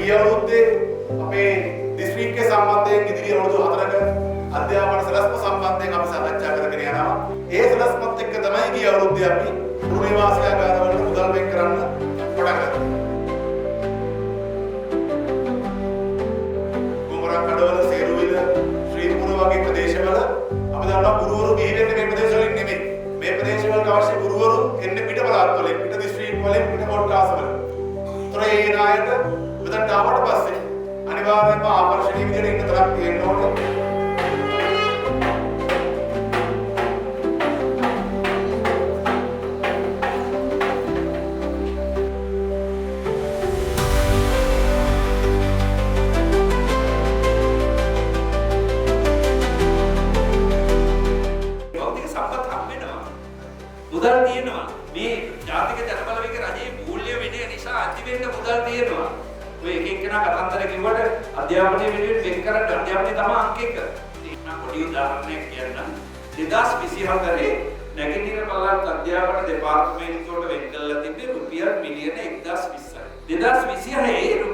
ගිය අවුරුද්දේ අපේ දිස්ත්‍රික්කයේ සම්බන්ධයෙන් ඉදිරි අවුරුදු 4ක අධ්‍යාපන සලස්ම සම්බන්ධයෙන් අපි සාකච්ඡා කරගෙන යනවා. ඒ සලස්මත් එක්ක තමයි ගිය අවුරුද්දේ අපි පුරවැසියාගාරවලට මුදල් වෙන් කරන්න පටන් ගත්තේ. කුමරකඩවල, සේරුවිල, ශ්‍රීපුර වගේ ප්‍රදේශවල අපි දන්නවා ගුරුවරු බිහි වෙන්නේ මේ ප්‍රදේශවලින් නෙමෙයි. මේ ප්‍රදේශවලට අවශ්‍ය ගුරුවරු එන්නේ පිට පළාත් වලින්, පිට දිස්ත්‍රික් වලින්, පිට කොට්ටාස වලින්. ඒ නායට මෙතනට ආවට පස්සේ අනිවාර්යයෙන්ම ආකර්ෂණීය විදිහට ඉන්න තරක් තියෙන්න ඕනේ. භෞතික සම්පත් හම් වෙනවා. මුදල් තියෙනවා. මේ ජාතික ජනබලවේග රජයේ මූල්‍ය විනය නිසා අති වෙන්න මුදල් තියෙනවා. ඔය එක එක්කෙනා කතන්දර කිව්වට අධ්‍යාපනයේ වෙනුවෙන් වෙන් කරන්න අධ්‍යාපනයේ තමයි අංක 1. ඒක පොඩි උදාහරණයක් කියන්නම්. 2024 නැගෙනහිර පළාත් අධ්‍යාපන දෙපාර්තමේන්තුවට වෙන් කරලා තිබ්බේ රුපියල් මිලියන 1020යි. 2026